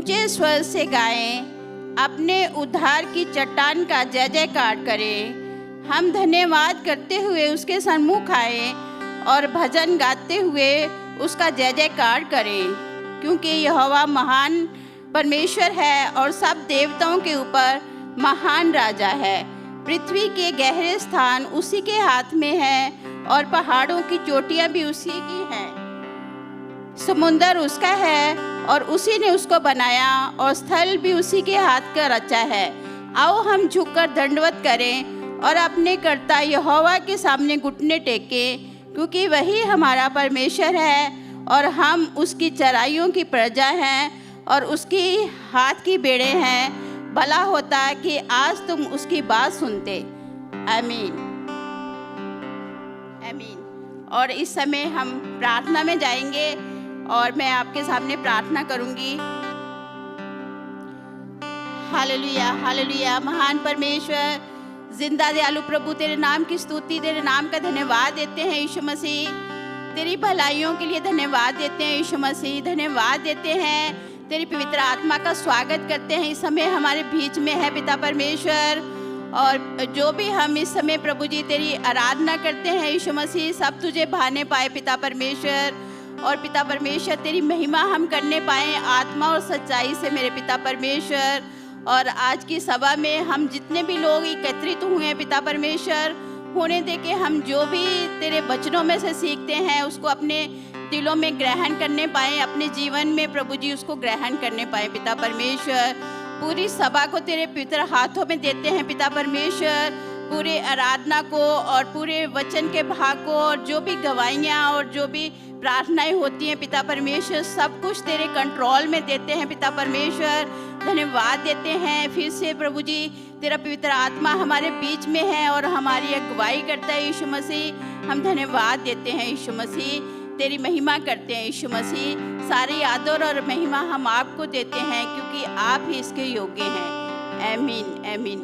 ऊंचे स्वर से गाएं, अपने उद्धार की चट्टान का जय जयकार करें। हम धन्यवाद करते हुए उसके सम्मुख आए और भजन गाते हुए उसका जय जयकार करें, क्योंकि यहोवा महान परमेश्वर है और सब देवताओं के ऊपर महान राजा है। पृथ्वी के गहरे स्थान उसी के हाथ में है और पहाड़ों की चोटियां भी उसी की हैं। समुंदर उसका है और उसी ने उसको बनाया और स्थल भी उसी के हाथ का रचा है। आओ हम झुककर दंडवत करें और अपने कर्ता यहोवा के सामने घुटने टेकें, क्योंकि वही हमारा परमेश्वर है और हम उसकी चराइयों की प्रजा हैं और उसकी हाथ की बेड़े हैं। भला होता कि आज तुम उसकी बात सुनते। आमीन आमीन। और इस समय हम प्रार्थना में जाएंगे और मैं आपके सामने प्रार्थना करूंगी। Hallelujah hallelujah. महान परमेश्वर, जिंदा दयालु प्रभु, तेरे नाम की स्तुति, तेरे नाम का धन्यवाद देते हैं यीशु मसीह। तेरी भलाइयों के लिए धन्यवाद देते हैं यीशु मसीह। धन्यवाद देते हैं, तेरी पवित्र आत्मा का स्वागत करते हैं। इस समय हमारे बीच में है पिता परमेश्वर, और जो भी हम इस समय प्रभु जी तेरी आराधना करते हैं यीशु मसीह, सब तुझे भाने पाए पिता परमेश्वर। और पिता परमेश्वर तेरी महिमा हम करने पाए आत्मा और सच्चाई से मेरे पिता परमेश्वर। और आज की सभा में हम जितने भी लोग एकत्रित हुए हैं पिता परमेश्वर, होने दे के हम जो भी तेरे वचनों में से सीखते हैं उसको अपने दिलों में ग्रहण करने पाए, अपने जीवन में प्रभु जी उसको ग्रहण करने पाए पिता परमेश्वर। पूरी सभा को तेरे पवित्र हाथों में देते हैं पिता परमेश्वर। पूरे आराधना को और पूरे वचन के भाग को और जो भी गवाहियाँ और जो भी प्रार्थनाएं होती हैं पिता परमेश्वर, सब कुछ तेरे कंट्रोल में देते हैं पिता परमेश्वर। धन्यवाद देते हैं फिर से प्रभु जी, तेरा पवित्र आत्मा हमारे बीच में है और हमारी अगुवाई करता है यीशु मसीह। हम धन्यवाद देते हैं यीशु मसीह, तेरी महिमा करते हैं यीशु मसीह। सारी आदर और महिमा हम आपको देते हैं, क्योंकि आप ही इसके योग्य हैं। आमीन आमीन।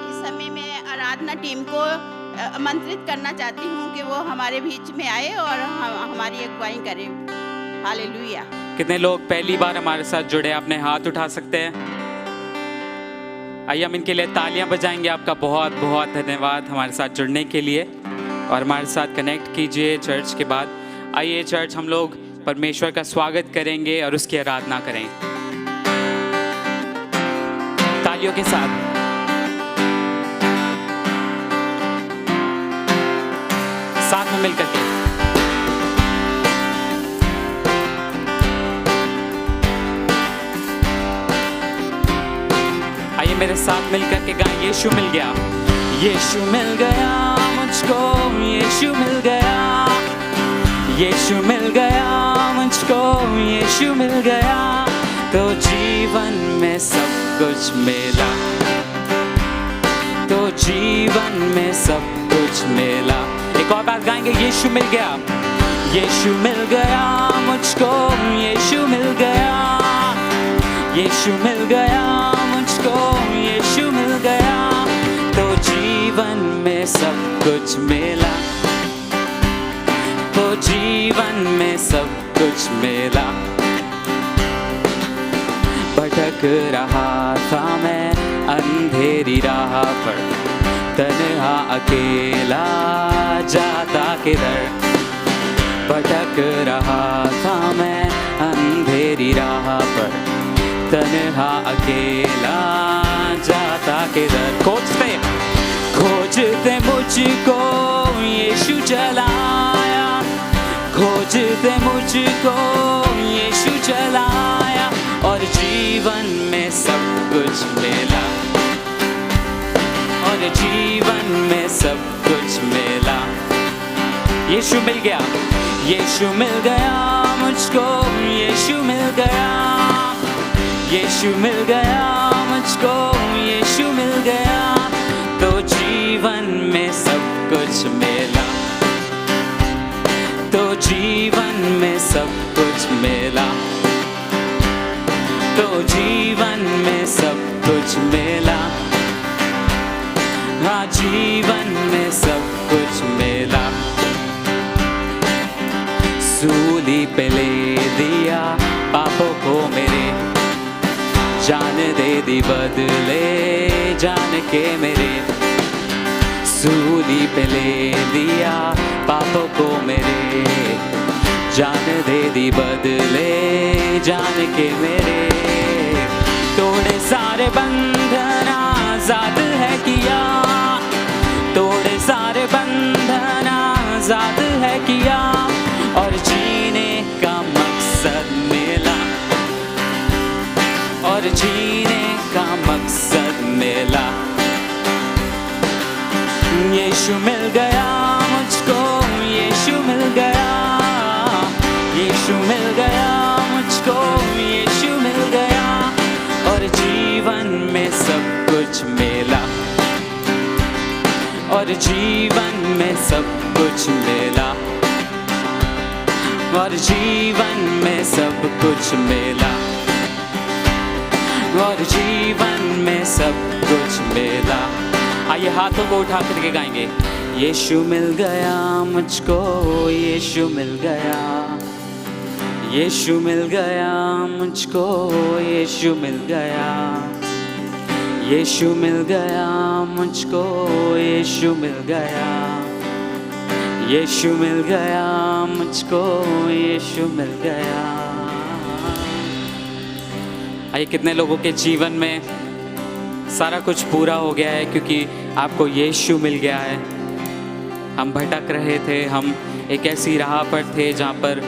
इस समय मैं आराधना टीम को आमंत्रित करना चाहती हूँ कि वो हमारे बीच में आए और हमारी अगुवाई करें। हालेलुया। कितने लोग पहली बार हमारे साथ जुड़े, अपने हाथ उठा सकते हैं? आइए हम इनके लिए तालियां बजाएंगे। आपका बहुत बहुत धन्यवाद हमारे साथ जुड़ने के लिए, और हमारे साथ कनेक्ट कीजिए चर्च के बाद। आइए चर्च, हम लोग परमेश्वर का स्वागत करेंगे और उसकी आराधना करें तालियों के साथ। साथ में मिलकर के आइए मेरे साथ मिलकर के गाएं। यीशु मिल गया, यीशु मिल गया मुझको, यीशु मिल गया, यीशु मिल गया मुझको, यीशु मिल गया, तो जीवन में सब कुछ मिला, तो जीवन में सब कुछ मिला। एक और बार गाएंगे। यीशु मिल गया, यीशु मिल गया मुझको, यीशु मिल गया, यीशु मिल गया मुझको, यीशु मिल गया, तो जीवन में सब कुछ मिला, तो जीवन में सब कुछ मिला। भटक रहा था मैं अंधेरी राह पर, तन्हा अकेला जाता किधर। भटक रहा था मैं अंधेरी राह पर, तन्हा अकेला जाता किधर। खोजते खोजते मुझको यीशु चलाया, खोजते मुझको यीशु चलाया, और जीवन में सब कुछ मिला, और जीवन में सब कुछ मिला। यीशु मिल गया, यीशु मिल गया मुझको, यीशु मिल गया, यीशु मिल गया मुझको, यीशु मिल गया, तो जीवन में सब कुछ मिला, तो जीवन में सब कुछ मिला, तो जीवन में सब कुछ मिला। हाँ, जीवन में सब कुछ मिला। सूली पे ले दिया पापों को जान दे दी बदले जान के मेरे, सूली पे ले दिया पापों को मेरे, जान दे दी बदले जान के मेरे, तोड़े सारे बंधन आजाद है किया, तोड़े सारे बंधन आजाद है किया, और जीने का मकसद मिला, और जीने का मकसद मिला। यीशु मिल गया मुझको, यीशु मिल गया, यीशु मिल गया मुझको, यीशु मिल गया, और जीवन में सब कुछ मिला, और जीवन में सब कुछ मिला, और जीवन में सब कुछ मिला, और जीवन में सब कुछ मिला। आइए हाथों को उठा करके गाएंगे, यीशु मिल गया मुझको, यीशु मिल गया, यीशु मिल गया मुझको, यीशु मिल गया, यीशु मिल गया मुझको, यीशु मिल गया, यीशु मिल गया मुझको, यीशु मिल गया। आइए कितने लोगों के जीवन में सारा कुछ पूरा हो गया है क्योंकि आपको यीशु मिल गया है। हम भटक रहे थे, हम एक ऐसी राह पर थे जहाँ पर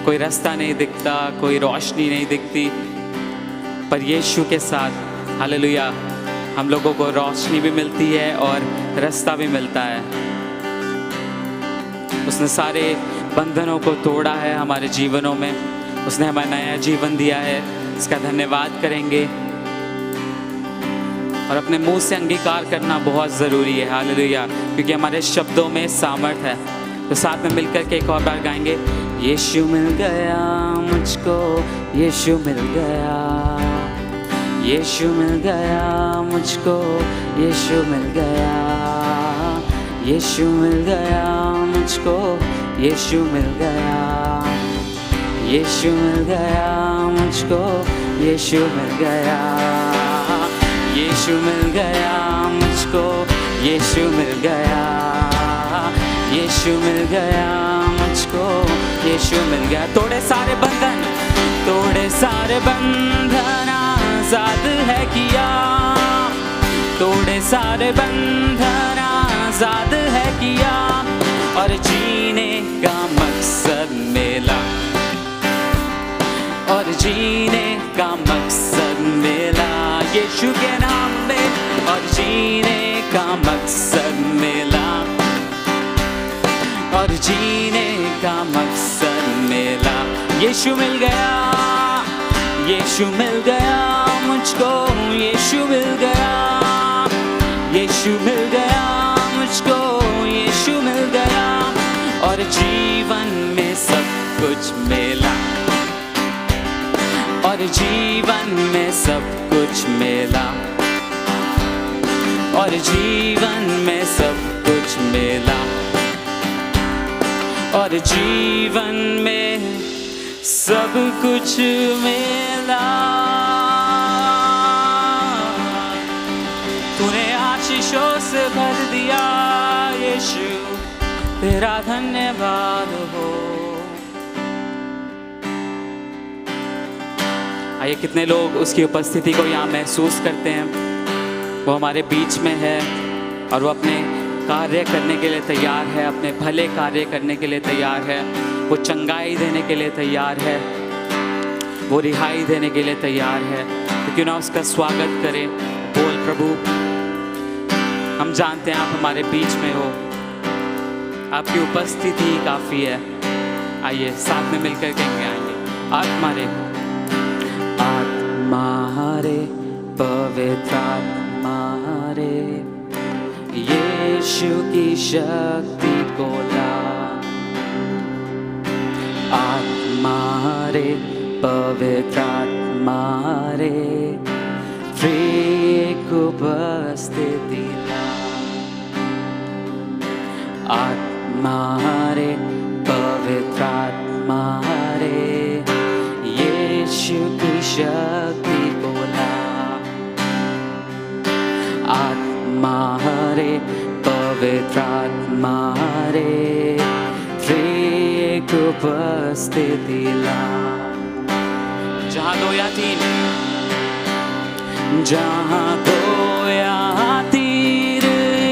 कोई रास्ता नहीं दिखता, कोई रोशनी नहीं दिखती, पर यीशु के साथ हालेलुया हम लोगों को रोशनी भी मिलती है और रास्ता भी मिलता है। उसने सारे बंधनों को तोड़ा है हमारे जीवनों में, उसने हमें नया जीवन दिया है, इसका धन्यवाद करेंगे और अपने मुंह से अंगीकार करना बहुत ज़रूरी है हालेलुया, क्योंकि हमारे शब्दों में सामर्थ है। तो साथ में मिलकर के एक और बार गाएंगे, यीशु मिल गया मुझको, यीशु मिल गया, यीशु मिल गया मुझको, यीशु मिल गया, यीशु मिल गया मुझको, यीशु मिल गया, यीशु मिल गया मुझको, यीशु मिल गया, यीशु मिल गया मुझको, यीशु मिल गया, यीशु मिल गया मुझको, यीशु मिल गया। तोड़े सारे बंधन, तोड़े सारे बंधन आजाद है किया, तोड़े सारे बंधन आजाद है किया, और जीने का मकसद मिला, और जीने का मकसद मिला यीशु के नाम में, और जीने का मकसद मिला, और जीने का मकसद मिला। यीशु मिल गया, यीशु मिल गया मुझको, यीशु मिल गया, यीशु मिल गया मुझको, यीशु मिल गया, और जीवन में सब कुछ मिला, और जीवन में सब कुछ मिला, और जीवन में सब कुछ मिला, और जीवन में सब कुछ मिला। तूने आशीषों से भर दिया यीशु, तेरा धन्यवाद हो। आइए कितने लोग उसकी उपस्थिति को यहाँ महसूस करते हैं, वो हमारे बीच में है और वो अपने कार्य करने के लिए तैयार है, अपने भले कार्य करने के लिए तैयार है, वो चंगाई देने के लिए तैयार है, वो रिहाई देने के लिए तैयार है। तो क्यों ना उसका स्वागत करें। बोल प्रभु, हम जानते हैं आप हमारे बीच में हो, आपकी उपस्थिति ही काफ़ी है। आइए साथ में मिलकर कहेंगे, आएंगे आत्मा रे, आत्मा रे, पवित्र आत्मा रे, यीशु की शक्ति को ला। आत्मा रे, पवित्र आत्मा रे, एक उपस्थिति ला। आत्मा रे, पवित्र आत्मा रे, यीशु की शक्ति पवित्र आत्मा रे त्रिएक उपस्थितिला। जहाँ दो या तीन, जहाँ दो या तीन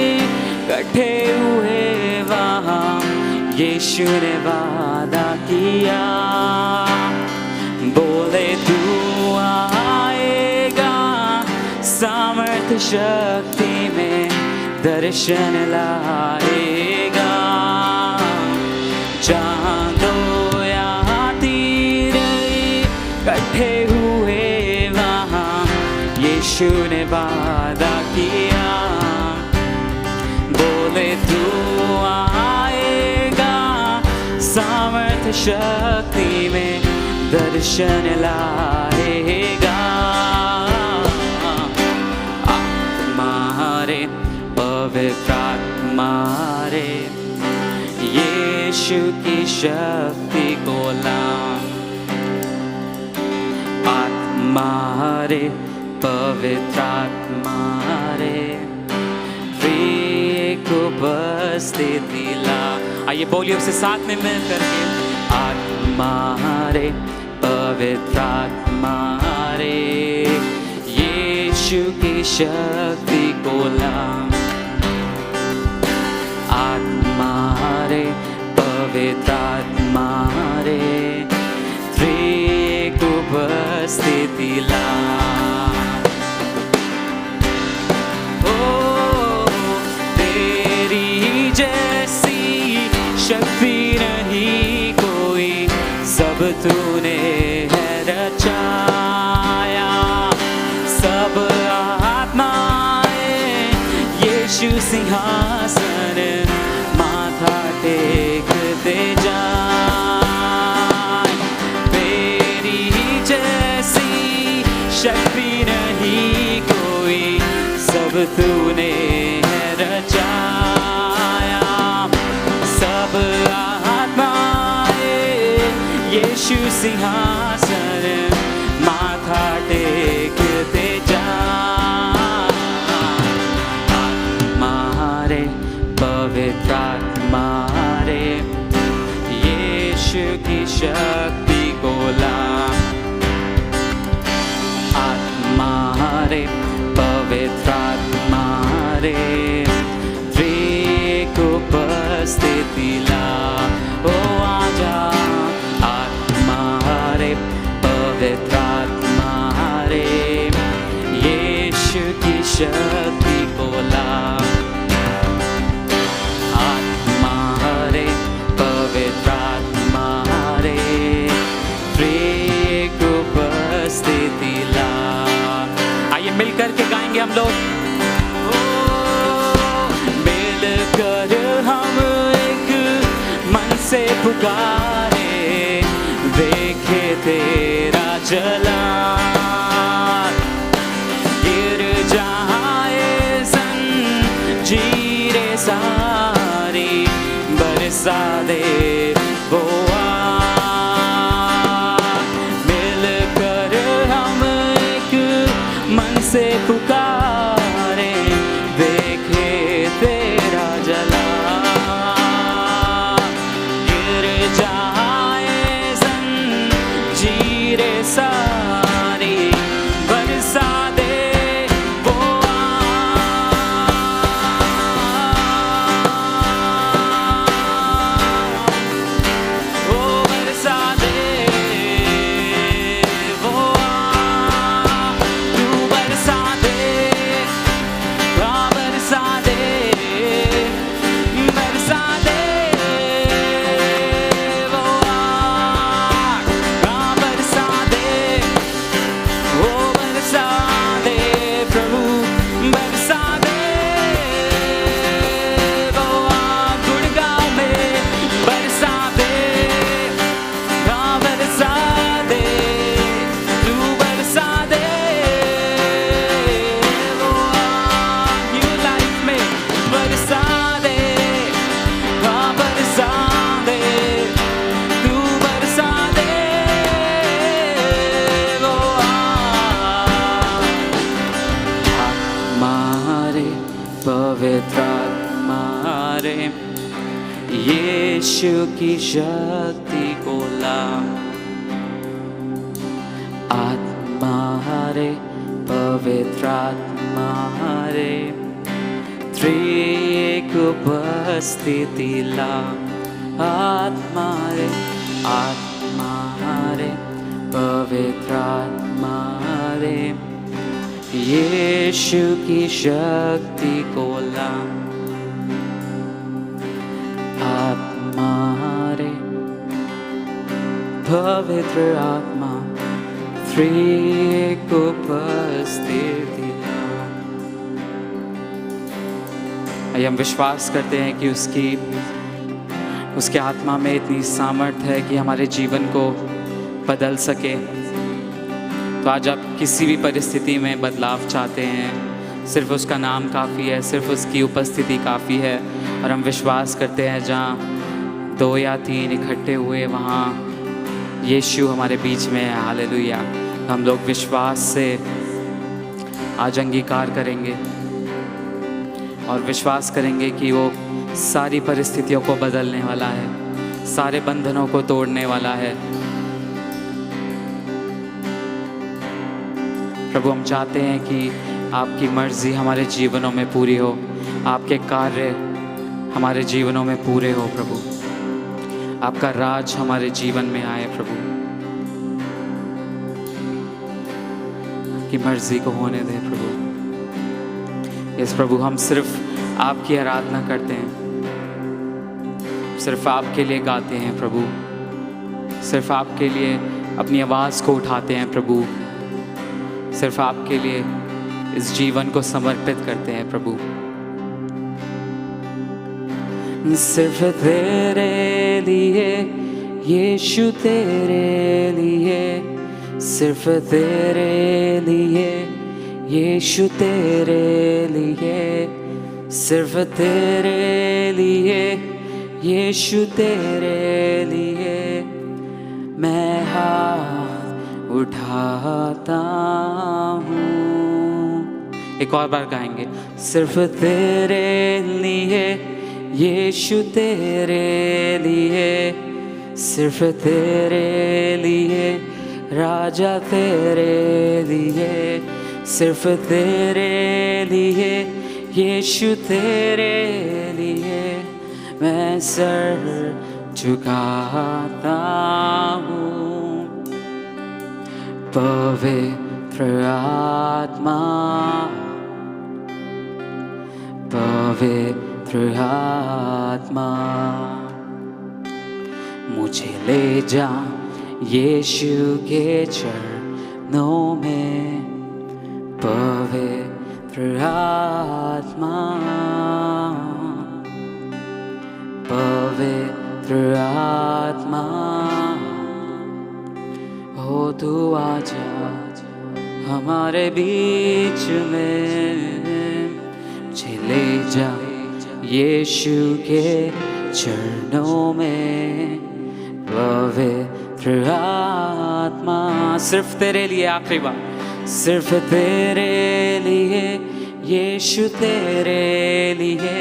इकट्ठे हुए वहाँ यीशु ने वादा किया, बोले तू आएगा सामर्थ्य शक्ति में दर्शन लाएगा। जहाँ दो या तीन इकट्ठे हुए वहाँ यीशु ने वादा किया, बोले तू आएगा सामर्थ्य शक्ति में दर्शन लाएगा। आत्मा रे पवित्र आत्मा रे यीशु की शक्ति को ला। आत्मा रे पवित्र आत्मा रे त्रिएक उपस्थिति ला। आइए बोलिए उसे साथ में मिल करके, आत्मा रे पवित्र आत्मा रे यीशु की शक्ति को ला। आत्मा रे पवित्र आत्मा रे त्रिएक उपस्थिति ला। जैसी शक्ति नहीं कोई, सब तूने है रचाया। सब आत्माएं यीशु सिंहासन माथा टेकते जाए। तेरी जैसी शक्ति नहीं कोई, सब तूने है रचाया। सब आत्माएं यीशु सिंहासन माथा टेकते जाए। आत्मा रे पवित्र आत्मा रे यीशु की शक्ति को ला। आत्मा रे पवित्र आत्मा रे त्रिएक उपस्थिति ला। ओ आजा आत्मा रे पवित्र आत्मा रे यीशु की शक्ति को ला। आत्मा रे पवित्र आत्मा रे त्रिएक उपस्थिति ला। आइए मिलकर के गाएंगे हम लोग। मिलकर हम एक मन से पुकारे, देखे तेरा जलाल। गिर जाए जंजीरें सारी, बरसा दे वो आग। मिलकर हम एक मन से पुकारे, देखे तेरा जलाल। गिर जाए जंजीरें सारी, यीशु की शक्ति को ला। आत्मा रे पवित्र आत्मा रे त्रिएक उपस्थिति ला। आत्मा रे पवित्र आत्मा रे यीशु की शक्ति को ला। आत्मा रे पवित्र आत्मा त्रिएक उपस्थिति ला। आइए हम विश्वास करते हैं कि उसके आत्मा में इतनी सामर्थ्य है कि हमारे जीवन को बदल सके। तो आज आप किसी भी परिस्थिति में बदलाव चाहते हैं, सिर्फ उसका नाम काफ़ी है, सिर्फ उसकी उपस्थिति काफ़ी है। और हम विश्वास करते हैं जहाँ 2 या 3 इकट्ठे हुए वहाँ यीशु हमारे बीच में है। हालेलुया। हम लोग विश्वास से आज अंगीकार करेंगे और विश्वास करेंगे कि वो सारी परिस्थितियों को बदलने वाला है, सारे बंधनों को तोड़ने वाला है। प्रभु हम चाहते हैं कि आपकी मर्जी हमारे जीवनों में पूरी हो, आपके कार्य हमारे जीवनों में पूरे हो। प्रभु आपका राज हमारे जीवन में आए। प्रभु आपकी मर्जी को होने दें। प्रभु इस प्रभु हम सिर्फ आपकी आराधना करते हैं, सिर्फ आपके लिए गाते हैं। प्रभु सिर्फ आपके लिए अपनी आवाज़ को उठाते हैं। प्रभु सिर्फ आपके लिए इस जीवन को समर्पित करते हैं। प्रभु सिर्फ तेरे लिए यीशु, तेरे लिए, सिर्फ तेरे लिए यीशु, तेरे लिए, सिर्फ तेरे लिए यीशु, तेरे लिए मैं हाथ उठाता हूँ। एक और बार गाएंगे। सिर्फ तेरे लिए यीशु, तेरे लिए, सिर्फ तेरे लिए राजा, तेरे लिए, सिर्फ तेरे लिए यीशु, तेरे लिए मैं सर झुकाता हूँ। पवित्र आत्मा, पवित्र आत्मा मुझे ले जा यीशु के चरणों में। पवित्र आत्मा, पवित्र आत्मा हो तू आजा हमारे बीच में। मुझे ले जा यीशु के चरणों में। पवित्र आत्मा सिर्फ तेरे लिए, आखिरी बार, सिर्फ तेरे लिए यीशु, तेरे लिए,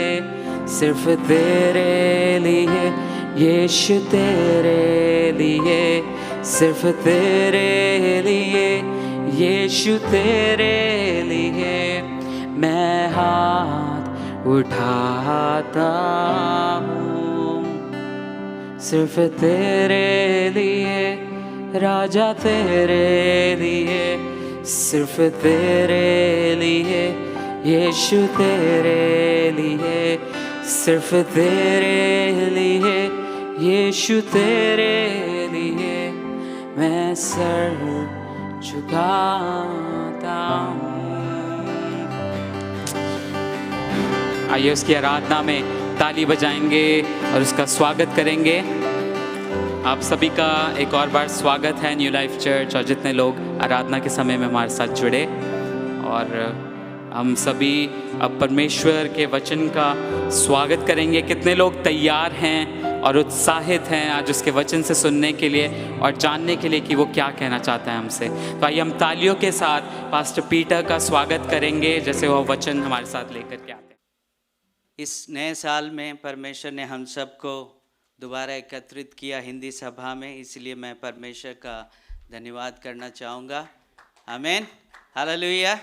सिर्फ तेरे लिए यीशु, तेरे लिए, सिर्फ तेरे लिए यीशु, तेरे लिए मैं हाथ उठाता हूँ। सिर्फ तेरे लिए राजा, तेरे लिए, सिर्फ तेरे लिए यीशु, तेरे लिए, सिर्फ तेरे लिए यीशु, तेरे लिए मैं सर झुकाता हूँ। आइए उसकी आराधना में ताली बजाएंगे और उसका स्वागत करेंगे। आप सभी का एक और बार स्वागत है न्यू लाइफ चर्च, और जितने लोग आराधना के समय में हमारे साथ जुड़े। और हम सभी अब परमेश्वर के वचन का स्वागत करेंगे। कितने लोग तैयार हैं और उत्साहित हैं आज उसके वचन से सुनने के लिए और जानने के लिए कि वो क्या कहना चाहता है हमसे। तो आइए हम तालियों के साथ पास्टर पीटर का स्वागत करेंगे जैसे वो वचन हमारे साथ लेकर के आते हैं। इस नए साल में परमेश्वर ने हम सबको दोबारा एकत्रित किया हिंदी सभा में, इसलिए मैं परमेश्वर का धन्यवाद करना चाहूँगा। आमीन, हालेलुया।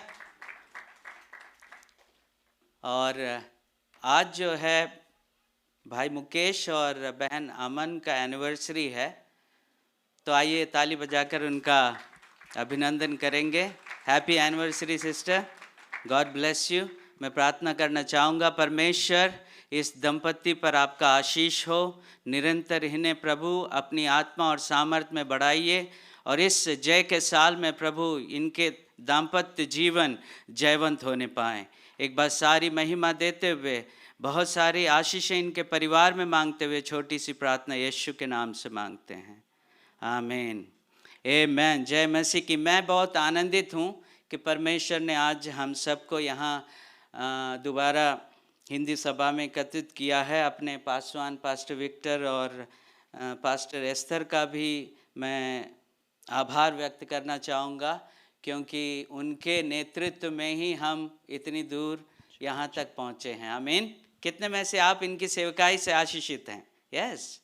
और आज जो है भाई मुकेश और बहन अमन का एनिवर्सरी है, तो आइए ताली बजाकर उनका अभिनंदन करेंगे। Happy anniversary sister, God bless you. मैं प्रार्थना करना चाहूँगा, परमेश्वर इस दंपति पर आपका आशीष हो, निरंतर इन्हें प्रभु अपनी आत्मा और सामर्थ्य में बढ़ाइए, और इस जय के साल में प्रभु इनके दाम्पत्य जीवन जयवंत होने पाएँ। एक बार सारी महिमा देते हुए, बहुत सारी आशीषें इनके परिवार में मांगते हुए छोटी सी प्रार्थना यीशु के नाम से मांगते हैं, आमीन, आमेन। जय मसीह की। मैं बहुत आनंदित हूँ कि परमेश्वर ने आज हम सबको यहाँ दोबारा हिंदी सभा में एकत्रित किया है। अपने पासवान पास्टर विक्टर और पास्टर एस्थर का भी मैं आभार व्यक्त करना चाहूँगा, क्योंकि उनके नेतृत्व में ही हम इतनी दूर यहाँ तक पहुँचे हैं। आमीन। कितने में से आप इनकी सेवकाई से आशीषित हैं? Yes,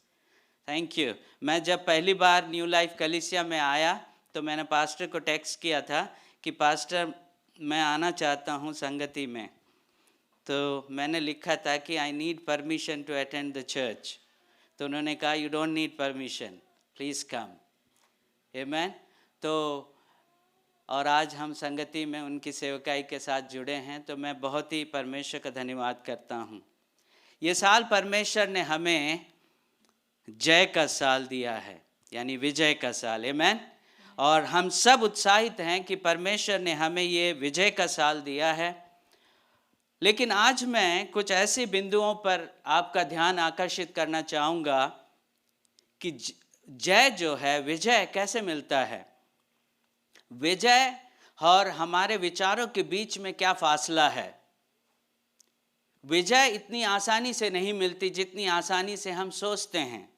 thank you. मैं जब पहली बार न्यू लाइफ कलीसिया में आया तो मैंने पास्टर को टेक्स्ट किया था कि पास्टर मैं आना चाहता हूँ संगति में, तो मैंने लिखा था कि I need permission to attend the church. तो उन्होंने कहा you don't need permission, please come. Amen. तो और आज हम संगति में उनकी सेवकाई के साथ जुड़े हैं, तो मैं बहुत ही परमेश्वर का धन्यवाद करता हूँ। ये साल परमेश्वर ने हमें जय का साल दिया है, यानी विजय का साल। आमीन। और हम सब उत्साहित हैं कि परमेश्वर ने हमें ये विजय का साल दिया है। लेकिन आज मैं कुछ ऐसे बिंदुओं पर आपका ध्यान आकर्षित करना चाहूँगा कि जय जो है, विजय कैसे मिलता है, विजय और हमारे विचारों के बीच में क्या फासला है। विजय इतनी आसानी से नहीं मिलती जितनी आसानी से हम सोचते हैं।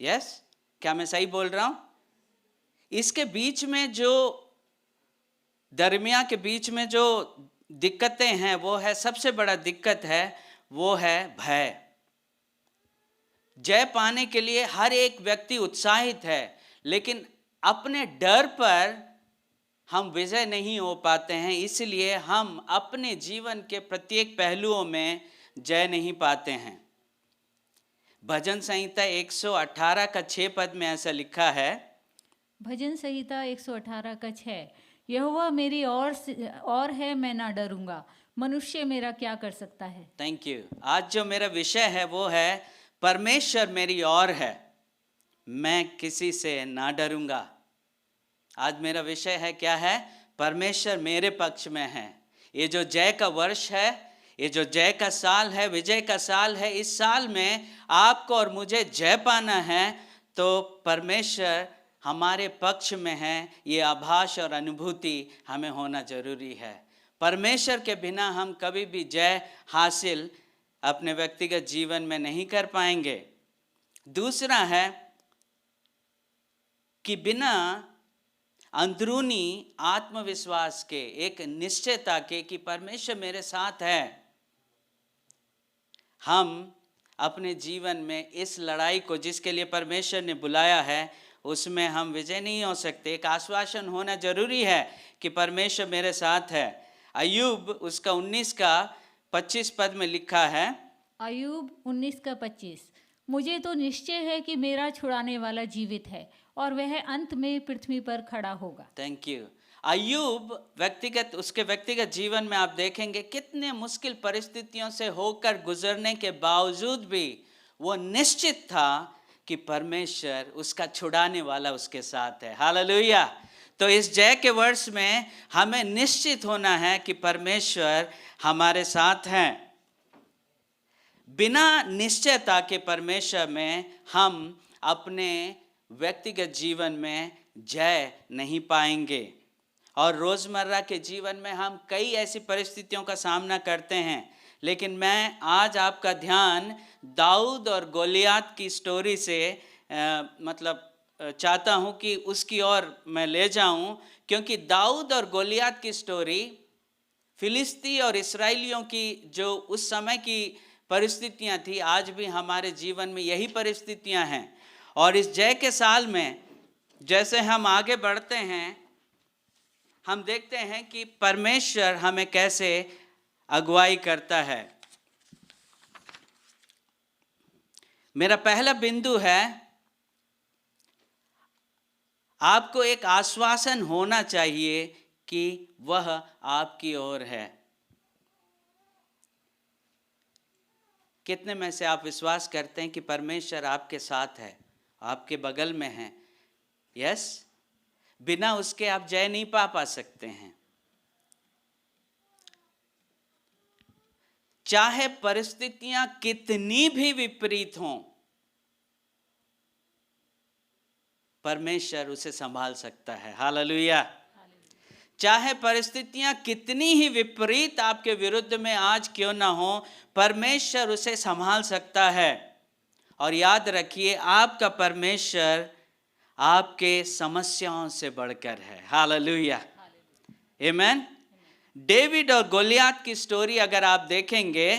यस, क्या मैं सही बोल रहा हूँ? इसके बीच में जो दरमिया के बीच में जो दिक्कतें हैं, वो है, सबसे बड़ा दिक्कत है वो है भय। जय पाने के लिए हर एक व्यक्ति उत्साहित है, लेकिन अपने डर पर हम विजय नहीं हो पाते हैं, इसलिए हम अपने जीवन के प्रत्येक पहलुओं में जय नहीं पाते हैं। भजन संहिता 118 का 6 पद में ऐसा लिखा है। भजन संहिता 118 का 6, यहोवा मेरी और है, मैं ना डरूंगा, मनुष्य मेरा क्या कर सकता है। Thank you. आज जो मेरा विषय है वो है परमेश्वर मेरी और है, मैं किसी से ना डरूंगा। आज मेरा विषय है, क्या है? परमेश्वर मेरे पक्ष में है। ये जो जय का वर्ष है, ये जो जय का साल है, विजय का साल है, इस साल में आपको और मुझे जय पाना है तो परमेश्वर हमारे पक्ष में है, ये आभास और अनुभूति हमें होना जरूरी है। परमेश्वर के बिना हम कभी भी जय हासिल अपने व्यक्तिगत जीवन में नहीं कर पाएंगे। दूसरा है कि बिना अंदरूनी आत्मविश्वास के, एक निश्चयता के कि परमेश्वर मेरे साथ है, हम अपने जीवन में इस लड़ाई को जिसके लिए परमेश्वर ने बुलाया है उसमें हम विजय नहीं हो सकते। एक आश्वासन होना जरूरी है कि परमेश्वर मेरे साथ है। अय्यूब उसका 19 का 25 पद में लिखा है। अय्यूब 19 का 25, मुझे तो निश्चय है कि मेरा छुड़ाने वाला जीवित है और वह अंत में पृथ्वी पर खड़ा होगा। Thank you. अय्यूब उसके व्यक्तिगत जीवन में आप देखेंगे कितने मुश्किल परिस्थितियों से होकर गुजरने के बावजूद भी वो निश्चित था कि परमेश्वर उसका छुड़ाने वाला उसके साथ है। हालेलुया। तो इस जय के वर्ष में हमें निश्चित होना है कि परमेश्वर हमारे साथ हैं। बिना निश्चयता के परमेश्वर में हम अपने व्यक्तिगत जीवन में जय नहीं पाएंगे। और रोज़मर्रा के जीवन में हम कई ऐसी परिस्थितियों का सामना करते हैं, लेकिन मैं आज आपका ध्यान दाऊद और गोलियात की स्टोरी से चाहता हूँ कि उसकी ओर मैं ले जाऊँ, क्योंकि दाऊद और गोलियात की स्टोरी फिलिस्ती और इस्राएलियों की जो उस समय की परिस्थितियां थी, आज भी हमारे जीवन में यही परिस्थितियां हैं। और इस जय के साल में जैसे हम आगे बढ़ते हैं, हम देखते हैं कि परमेश्वर हमें कैसे अगुवाई करता है। मेरा पहला बिंदु है, आपको एक आश्वासन होना चाहिए कि वह आपकी ओर है। कितने में से आप विश्वास करते हैं कि परमेश्वर आपके साथ है, आपके बगल में है? यस, बिना उसके आप जय नहीं पा सकते हैं। चाहे परिस्थितियां कितनी भी विपरीत हों, परमेश्वर उसे संभाल सकता है। हालेलुया। चाहे परिस्थितियां कितनी ही विपरीत आपके विरुद्ध में आज क्यों ना हो, परमेश्वर उसे संभाल सकता है। और याद रखिए, आपका परमेश्वर आपके समस्याओं से बढ़कर है। हालेलुया, आमीन। डेविड और गोलियत की स्टोरी अगर आप देखेंगे,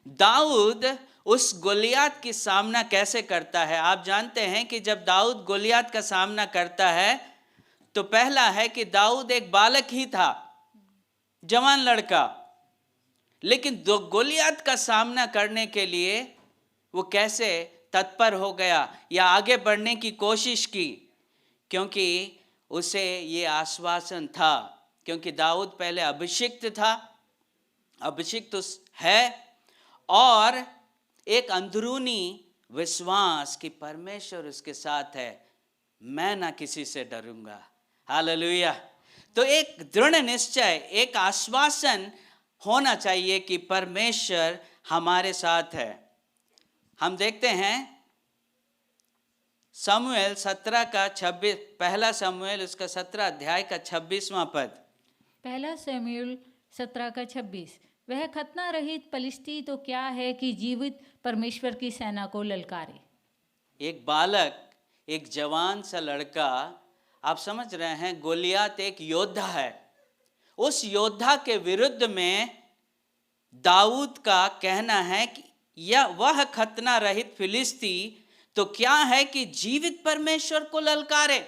दाऊद उस गोलियत की सामना कैसे करता है। आप जानते हैं कि जब दाऊद गोलियत का सामना करता है, तो पहला है कि दाऊद एक बालक ही था, जवान लड़का, लेकिन गोलियत का सामना करने के लिए वो कैसे तत्पर हो गया या आगे बढ़ने की कोशिश की, क्योंकि उसे ये आश्वासन था, क्योंकि दाऊद पहले अभिषिक्त था, अभिषिक्त है, और एक अंदरूनी विश्वास कि परमेश्वर उसके साथ है, मैं ना किसी से डरूंगा। हालेलुया। तो एक दृढ़ निश्चय, एक आश्वासन होना चाहिए कि परमेश्वर हमारे साथ है। हम देखते हैं शमूएल 17 का 26, पहला शमूएल उसका 17 अध्याय का 26वां पद। पहला शमूएल 17 का 26, वह खतना रहित पलिश्ती तो क्या है कि जीवित परमेश्वर की सेना को ललकारे। एक बालक, एक जवान सा लड़का, आप समझ रहे हैं, गोलियत एक योद्धा है। उस योद्धा के विरुद्ध में दाऊद का कहना है कि यह वह खतना रहित फिलिस्ती तो क्या है कि जीवित परमेश्वर को ललकारे।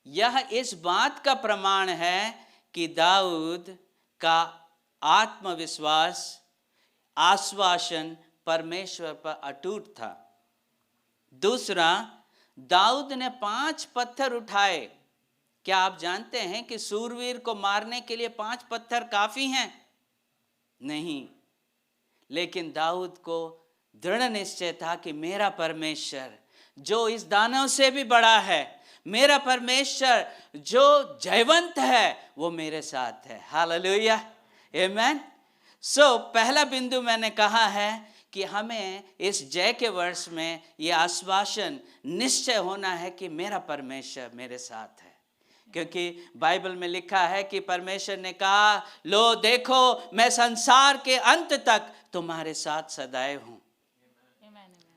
यह इस बात का प्रमाण है कि दाऊद का आत्मविश्वास, आश्वासन परमेश्वर पर अटूट था। दूसरा, दाऊद ने 5 पत्थर उठाए। क्या आप जानते हैं कि सूरवीर को मारने के लिए 5 पत्थर काफी हैं? नहीं, लेकिन दाऊद को दृढ़ निश्चय था कि मेरा परमेश्वर जो इस दानव से भी बड़ा है, मेरा परमेश्वर जो जयवंत है, वो मेरे साथ है। हालेलुया, आमीन। सो पहला बिंदु मैंने कहा है कि हमें इस जय के वर्ष में ये आश्वासन निश्चय होना है कि मेरा परमेश्वर मेरे साथ है, क्योंकि बाइबल में लिखा है कि परमेश्वर ने कहा, लो देखो मैं संसार के अंत तक तुम्हारे साथ सदैव हूं।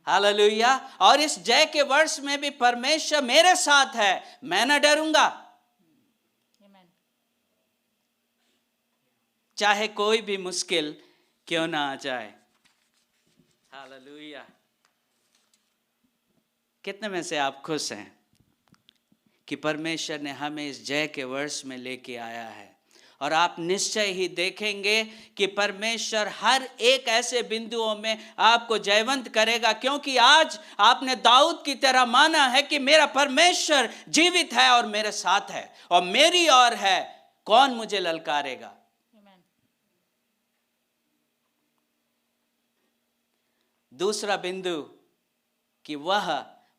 हालेलुया। और इस जय के वर्ष में भी परमेश्वर मेरे साथ है, मैं न डरूंगा, चाहे कोई भी मुश्किल क्यों ना आ जाए। हालेलुया। कितने में से आप खुश हैं कि परमेश्वर ने हमें इस जय के वर्ष में लेके आया है? और आप निश्चय ही देखेंगे कि परमेश्वर हर एक ऐसे बिंदुओं में आपको जयवंत करेगा, क्योंकि आज आपने दाऊद की तरह माना है कि मेरा परमेश्वर जीवित है और मेरे साथ है और मेरी ओर है, कौन मुझे ललकारेगा। दूसरा बिंदु कि वह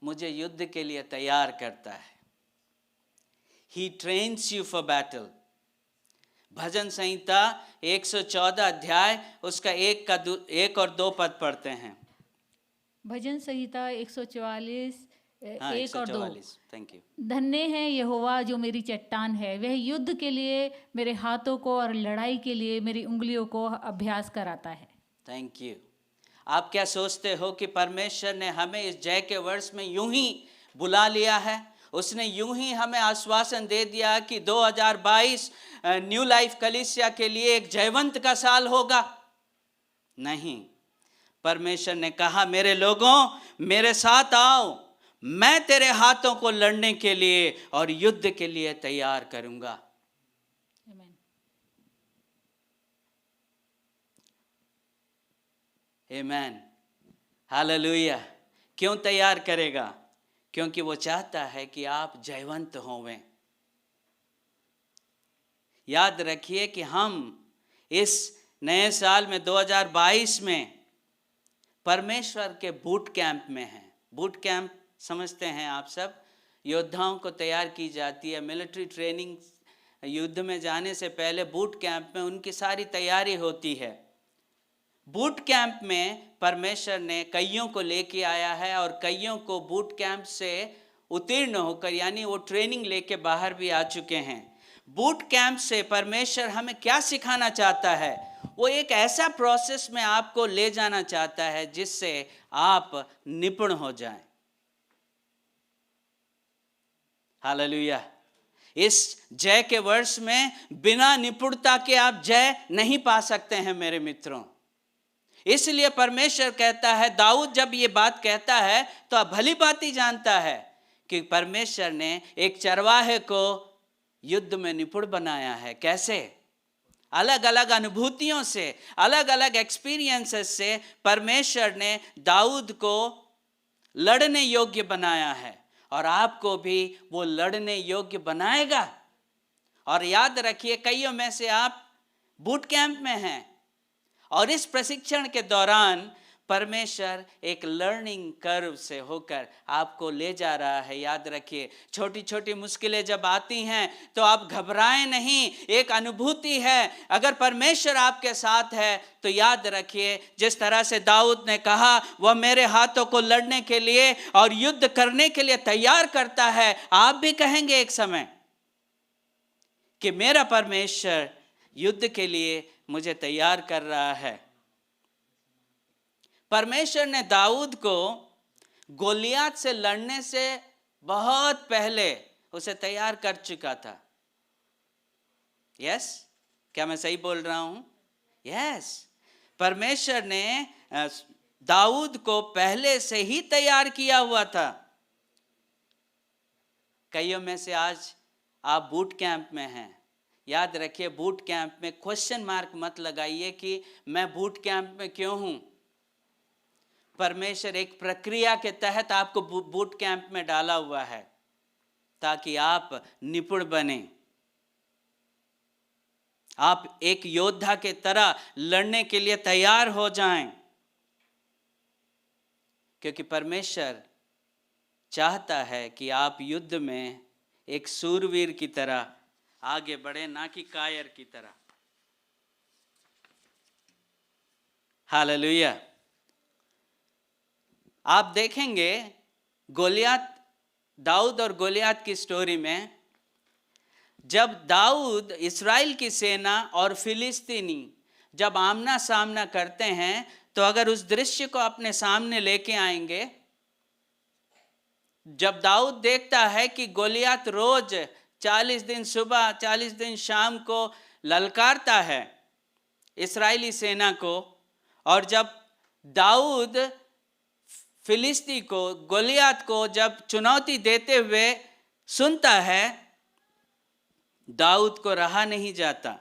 मुझे युद्ध के लिए तैयार करता है। He trains you for battle। भजन संहिता 114 अध्याय उसका 1 और 2 पद पढ़ते हैं। भजन संहिता 144 1 और 2। Thank you. धन्य है यहोवा जो मेरी चट्टान है, वह युद्ध के लिए मेरे हाथों को और लड़ाई के लिए मेरी उंगलियों को अभ्यास कराता है। Thank you. आप क्या सोचते हो कि परमेश्वर ने हमें इस जय के वर्ष में यूं ही बुला लिया है, उसने यूं ही हमें आश्वासन दे दिया कि 2022 न्यू लाइफ कलीसिया के लिए एक जयवंत का साल होगा। नहीं, परमेश्वर ने कहा मेरे लोगों मेरे साथ आओ, मैं तेरे हाथों को लड़ने के लिए और युद्ध के लिए तैयार करूंगा। आमीन। आमीन, हालेलुया। क्यों तैयार करेगा? क्योंकि वो चाहता है कि आप जयवंत होवें। याद रखिए कि हम इस नए साल में 2022 में परमेश्वर के बूट कैंप में हैं। बूट कैंप समझते हैं आप सब, योद्धाओं को तैयार की जाती है। मिलिट्री ट्रेनिंग, युद्ध में जाने से पहले बूट कैंप में उनकी सारी तैयारी होती है। बूट कैंप में परमेश्वर ने कईयों को लेके आया है और कईयों को बूट कैंप से उत्तीर्ण होकर, यानी वो ट्रेनिंग लेके बाहर भी आ चुके हैं। बूट कैंप से परमेश्वर हमें क्या सिखाना चाहता है? वो एक ऐसा प्रोसेस में आपको ले जाना चाहता है जिससे आप निपुण हो जाएं। हालेलुया। इस जय के वर्ष में बिना निपुणता के आप जय नहीं पा सकते हैं मेरे मित्रों। इसलिए परमेश्वर कहता है, दाऊद जब ये बात कहता है तो आप भली भांति जानता है कि परमेश्वर ने एक चरवाहे को युद्ध में निपुण बनाया है। कैसे? अलग अलग अनुभूतियों से, अलग अलग एक्सपीरियंसेस से परमेश्वर ने दाऊद को लड़ने योग्य बनाया है और आपको भी वो लड़ने योग्य बनाएगा। और याद रखिए, कईयों में से आप बूट कैंप में हैं और इस प्रशिक्षण के दौरान परमेश्वर एक लर्निंग कर्व से होकर आपको ले जा रहा है। याद रखिए, छोटी छोटी मुश्किलें जब आती हैं तो आप घबराएं नहीं, एक अनुभूति है। अगर परमेश्वर आपके साथ है तो याद रखिए, जिस तरह से दाऊद ने कहा वह मेरे हाथों को लड़ने के लिए और युद्ध करने के लिए तैयार करता है, आप भी कहेंगे एक समय कि मेरा परमेश्वर युद्ध के लिए मुझे तैयार कर रहा है। परमेश्वर ने दाऊद को गोलियत से लड़ने से बहुत पहले उसे तैयार कर चुका था। यस, क्या मैं सही बोल रहा हूं? यस, परमेश्वर ने दाऊद को पहले से ही तैयार किया हुआ था। कईयों में से आज आप बूट कैंप में हैं। याद रखिए, बूट कैंप में क्वेश्चन मार्क मत लगाइए कि मैं बूट कैंप में क्यों हूं। परमेश्वर एक प्रक्रिया के तहत आपको बूट कैंप में डाला हुआ है ताकि आप निपुण बने, आप एक योद्धा के तरह लड़ने के लिए तैयार हो जाएं। क्योंकि परमेश्वर चाहता है कि आप युद्ध में एक सूरवीर की तरह आगे बढ़े, ना कि कायर की तरह। हालेलुया। आप देखेंगे गोलियत, दाऊद और गोलियत की स्टोरी में, जब दाऊद इस्राएल की सेना और फिलिस्तीनी जब आमना सामना करते हैं तो अगर उस दृश्य को अपने सामने लेके आएंगे, जब दाऊद देखता है कि गोलियत रोज 40 दिन सुबह 40 दिन शाम को ललकारता है इस्राएली सेना को, और जब दाऊद फिलिस्ती को, गोलियत को जब चुनौती देते हुए सुनता है, दाऊद को रहा नहीं जाता।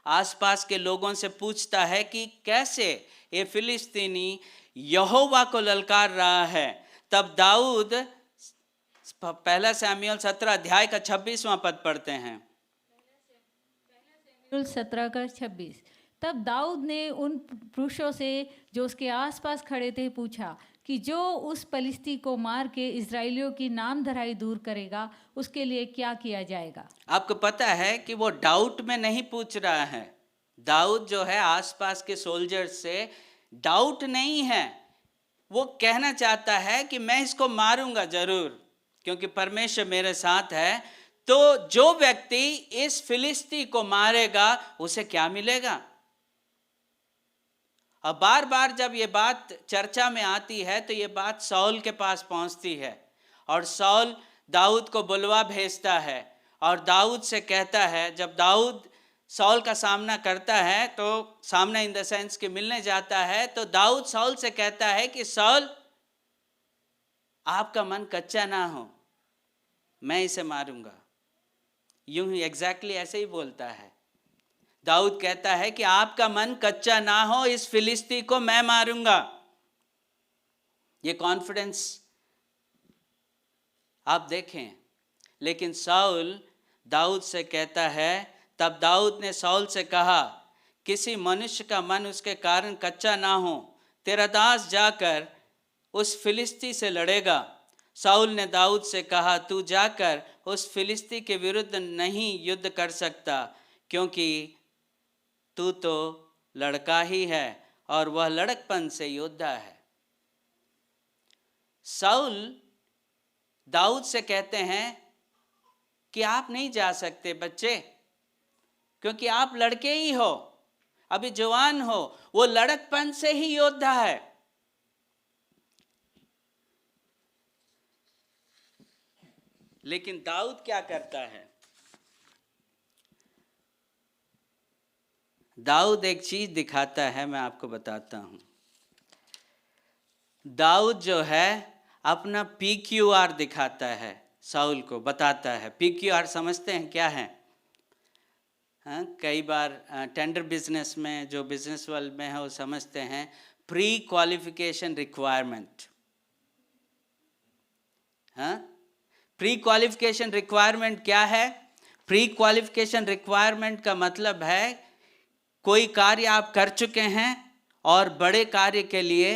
आसपास के लोगों से पूछता है कि कैसे ये फिलिस्तीनी यहोवा को ललकार रहा है। तब दाऊद पहला शमूएल 17 अध्याय का 26वां पद पढ़ते हैं। 17 का 26। तब दाऊद ने उन पुरुषों से जो उसके आसपास खड़े थे पूछा कि जो उस पलिश्ती को मार के इजराइलियों की नाम धराई दूर करेगा, उसके लिए क्या किया जाएगा? आपको पता है कि वो डाउट में नहीं पूछ रहा है। दाऊद जो है आसपास के सोल्जर्स से डाउट नहीं है, वो कहना चाहता है कि मैं इसको मारूंगा जरूर क्योंकि परमेश्वर मेरे साथ है। तो जो व्यक्ति इस फिलिस्ती को मारेगा उसे क्या मिलेगा? अब बार बार जब ये बात चर्चा में आती है तो ये बात शाऊल के पास पहुंचती है और साउल दाऊद को बुलवा भेजता है और दाऊद से कहता है, जब दाऊद साउल का सामना करता है तो सामना इन द सेंस कि मिलने जाता है, तो दाऊद साउल से कहता है कि साउल आपका मन कच्चा ना हो, मैं इसे मारूंगा। यूं ही एग्जैक्टली ऐसे ही बोलता है। दाऊद कहता है कि आपका मन कच्चा ना हो, इस फिलिस्ती को मैं मारूंगा। ये कॉन्फिडेंस आप देखें। लेकिन साउल दाऊद से कहता है, तब दाऊद ने साउल से कहा, किसी मनुष्य का मन उसके कारण कच्चा ना हो, तेरा दास जाकर उस फिलिस्ती से लड़ेगा। साउल ने दाऊद से कहा, तू जाकर उस फिलिस्ती के विरुद्ध नहीं युद्ध कर सकता, क्योंकि तू तो लड़का ही है और वह लड़कपन से योद्धा है। साउल दाऊद से कहते हैं कि आप नहीं जा सकते बच्चे, क्योंकि आप लड़के ही हो, अभी जवान हो, वो लड़कपन से ही योद्धा है। लेकिन दाऊद क्या करता है? दाऊद एक चीज दिखाता है, मैं आपको बताता हूं। दाऊद जो है अपना PQR दिखाता है, साउल को बताता है। PQR समझते हैं क्या है? हाँ, कई बार टेंडर बिजनेस में, जो बिजनेस वर्ल्ड में है वो समझते हैं, प्री क्वालिफिकेशन रिक्वायरमेंट। हाँ, प्री क्वालिफिकेशन रिक्वायरमेंट क्या है? प्री क्वालिफिकेशन रिक्वायरमेंट का मतलब है कोई कार्य आप कर चुके हैं और बड़े कार्य के लिए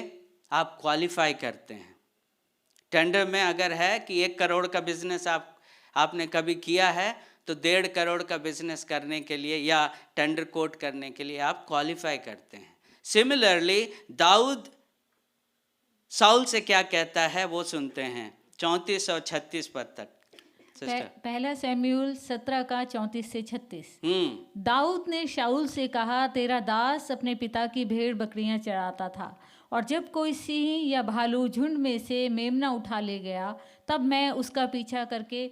आप क्वालिफाई करते हैं। टेंडर में अगर है कि 1 करोड़ का बिजनेस आपने कभी किया है, तो 1.5 करोड़ का बिजनेस करने के लिए या टेंडर कोट करने के लिए आप क्वालिफाई करते हैं। सिमिलरली दाऊद साउल से क्या कहता है वो सुनते हैं, 34 और 36 पद तक। पहला शमूएल 17 का 34 से 36। दाऊद ने शाऊल से कहा, तेरा दास अपने पिता की भेड़ बकरियां चराता था, और जब कोई सिंह या भालू झुंड में से मेमना उठा ले गया, तब मैं उसका पीछा करके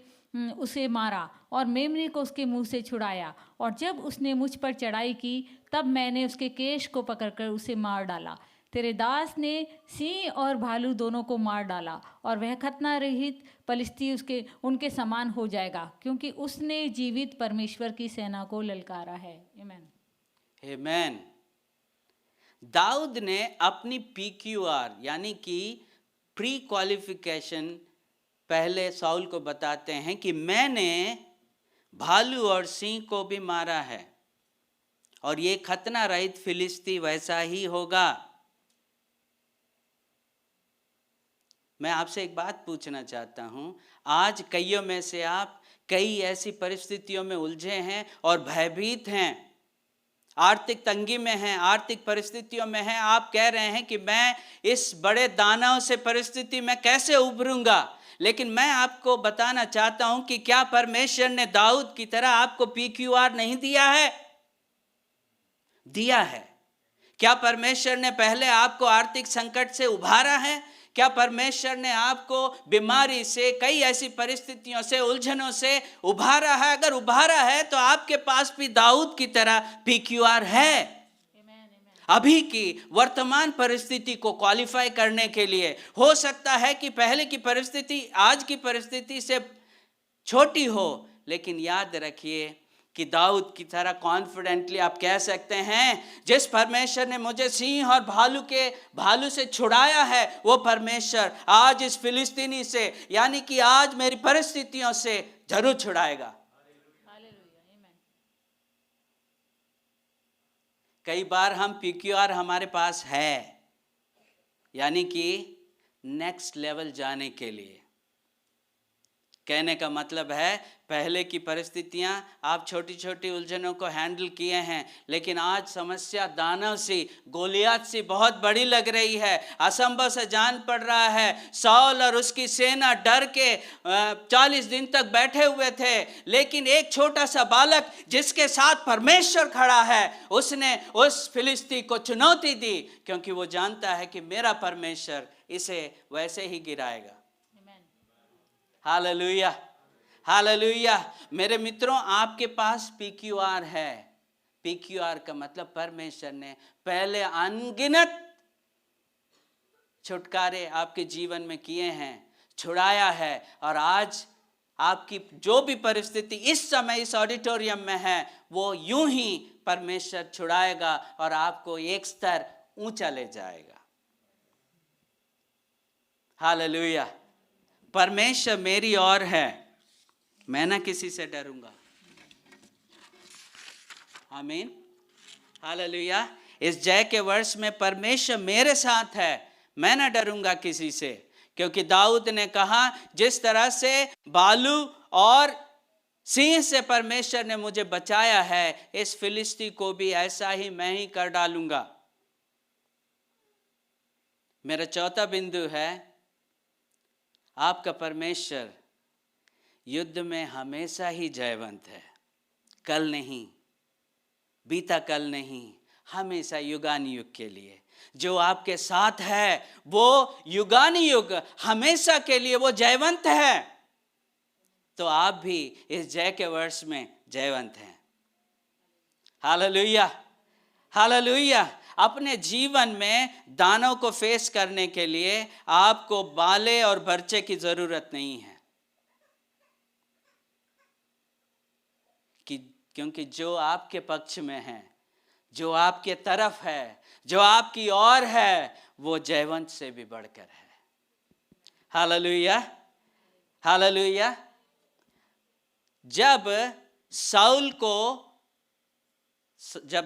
उसे मारा और मेमने को उसके मुंह से छुड़ाया, और जब उसने मुझ पर चढ़ाई की, तब मैंने उसके केश को पकड़कर उसे मार डाला। तेरे दास ने सिंह और भालू दोनों को मार डाला, और वह खतना रहित पलिश्ती उनके समान हो जाएगा, क्योंकि उसने जीवित परमेश्वर की सेना को ललकारा है। आमीन, आमीन। दाऊद ने अपनी PQR यानी कि प्री क्वालिफिकेशन पहले साउल को बताते हैं कि मैंने भालू और सिंह को भी मारा है, और ये खतना रहित फिलिस्ती वैसा ही होगा। मैं आपसे एक बात पूछना चाहता हूं, आज कईयों में से आप कई ऐसी परिस्थितियों में उलझे हैं और भयभीत हैं, आर्थिक तंगी में हैं, आर्थिक परिस्थितियों में हैं। आप कह रहे हैं कि मैं इस बड़े दानव से परिस्थिति में कैसे उभरूंगा। लेकिन मैं आपको बताना चाहता हूं कि क्या परमेश्वर ने दाऊद की तरह आपको PQR नहीं दिया है? दिया है। क्या परमेश्वर ने पहले आपको आर्थिक संकट से उभारा है? क्या परमेश्वर ने आपको बीमारी से, कई ऐसी परिस्थितियों से, उलझनों से उभारा है? अगर उभारा है तो आपके पास भी दाऊद की तरह PQR है। अभी की वर्तमान परिस्थिति को क्वालिफाई करने के लिए हो सकता है कि पहले की परिस्थिति आज की परिस्थिति से छोटी हो, लेकिन याद रखिए कि दाऊद की तरह कॉन्फिडेंटली आप कह सकते हैं, जिस परमेश्वर ने मुझे सिंह और भालू से छुड़ाया है, वो परमेश्वर आज इस फिलिस्तीनी से, यानी कि आज मेरी परिस्थितियों से जरूर छुड़ाएगा। कई बार हम PQR हमारे पास है, यानी कि नेक्स्ट लेवल जाने के लिए। कहने का मतलब है, पहले की परिस्थितियां आप छोटी छोटी उलझनों को हैंडल किए हैं, लेकिन आज समस्या दानव सी, गोलियत सी बहुत बड़ी लग रही है, असंभव से जान पड़ रहा है। साउल और उसकी सेना डर के 40 दिन तक बैठे हुए थे, लेकिन एक छोटा सा बालक जिसके साथ परमेश्वर खड़ा है, उसने उस फिलिस्ती को चुनौती दी, क्योंकि वो जानता है कि मेरा परमेश्वर इसे वैसे ही गिराएगा। Hallelujah, hallelujah. मेरे मित्रों, आपके पास PQR है। PQR का मतलब परमेश्वर ने पहले अनगिनत छुटकारे आपके जीवन में किए हैं, छुड़ाया है, और आज आपकी जो भी परिस्थिति इस समय इस ऑडिटोरियम में है, वो यूं ही परमेश्वर छुड़ाएगा और आपको एक स्तर ऊंचा ले जाएगा। हालेलुया। परमेश्वर मेरी ओर है, मैं ना किसी से डरूंगा। आमीन, हालेलुया। इस जय के वर्ष में परमेश्वर मेरे साथ है, मैं ना डरूंगा किसी से, क्योंकि दाऊद ने कहा, जिस तरह से बालू और सिंह से परमेश्वर ने मुझे बचाया है, इस फिलिस्ती को भी ऐसा ही मैं ही कर डालूंगा। मेरा चौथा बिंदु है, आपका परमेश्वर युद्ध में हमेशा ही जयवंत है। कल नहीं, बीता कल नहीं, हमेशा युगानुयुग के लिए। जो आपके साथ है वो युगानुयुग हमेशा के लिए वो जयवंत है। तो आप भी इस जय के वर्ष में जयवंत हैं। Hallelujah, hallelujah. अपने जीवन में दानों को फेस करने के लिए आपको बाले और बर्चे की जरूरत नहीं है, क्योंकि जो आपके पक्ष में है, जो आपके तरफ है, जो आपकी ओर है, वो जयवंत से भी बढ़कर है। Hallelujah, hallelujah. जब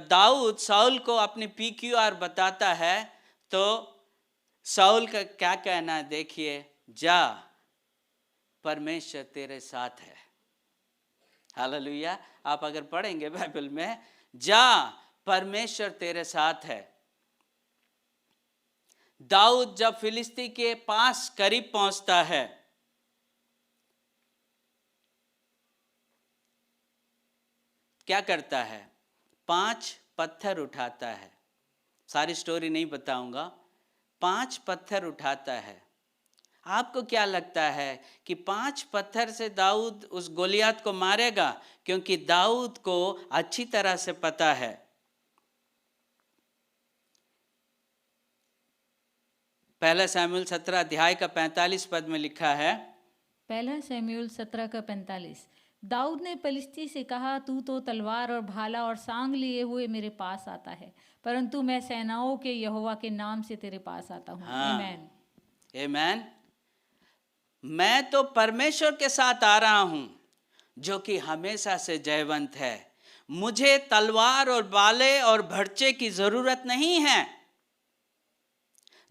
दाऊद साउल को अपनी PQR बताता है, तो साउल का क्या कहना है देखिए, जा परमेश्वर तेरे साथ है। हालेलुया। आप अगर पढ़ेंगे बाइबल में, जा परमेश्वर तेरे साथ है। दाऊद जब फिलिस्ती के पास करीब पहुंचता है, क्या करता है? 5 पत्थर उठाता है। सारी स्टोरी नहीं बताऊंगा। 5 पत्थर उठाता है। आपको क्या लगता है कि 5 पत्थर से दाऊद उस गोलियत को मारेगा? क्योंकि दाऊद को अच्छी तरह से पता है, पहला शमूएल 17 अध्याय का 45 पद में लिखा है, पहला शमूएल 17 का 45, दाऊद ने पलिश्ती से कहा, तू तो तलवार और भाला और सांग लिए हुए मेरे पास आता है, परंतु मैं सेनाओं के यहोवा के नाम से तेरे पास आता हूँ। हाँ। आमीन, आमीन। मैं तो परमेश्वर के साथ आ रहा हूं, जो कि हमेशा से जयवंत है। मुझे तलवार और बाले और भर्चे की जरूरत नहीं है।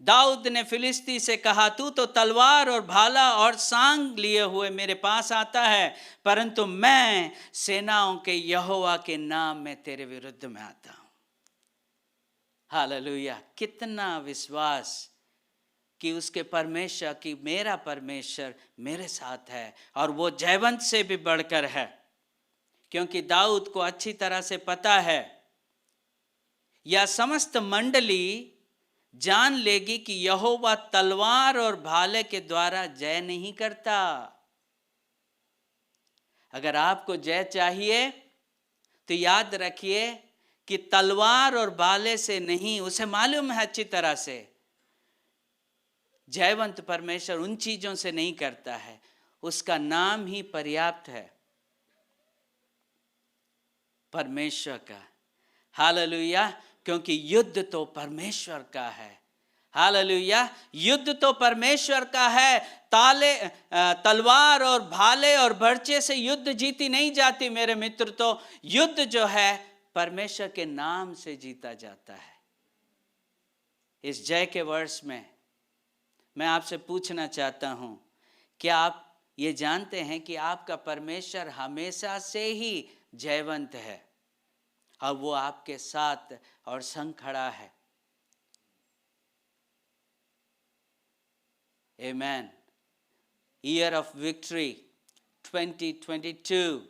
दाऊद ने फिलिस्ती से कहा, तू तो तलवार और भाला और सांग लिए हुए मेरे पास आता है, परंतु मैं सेनाओं के यहोवा के नाम में तेरे विरुद्ध में आता हूं। हालेलुया। कितना विश्वास कि उसके परमेश्वर, कि मेरा परमेश्वर मेरे साथ है, और वो जयवंत से भी बढ़कर है। क्योंकि दाऊद को अच्छी तरह से पता है, यह समस्त मंडली जान लेगी कि यहोवा तलवार और भाले के द्वारा जय नहीं करता। अगर आपको जय चाहिए तो याद रखिए कि तलवार और भाले से नहीं, उसे मालूम है अच्छी तरह से, जयवंत परमेश्वर उन चीजों से नहीं करता है। उसका नाम ही पर्याप्त है, परमेश्वर का। हालेलुया। क्योंकि युद्ध तो परमेश्वर का है। हालेलुया। युद्ध तो परमेश्वर का है। तलवार और भाले और बर्चे से युद्ध जीती नहीं जाती मेरे मित्र। तो युद्ध जो है परमेश्वर के नाम से जीता जाता है। इस जय के वर्ष में मैं आपसे पूछना चाहता हूं, क्या आप ये जानते हैं कि आपका परमेश्वर हमेशा से ही जयवंत है और वो आपके साथ और संग खड़ा है? आमीन। ईयर ऑफ विक्ट्री 2022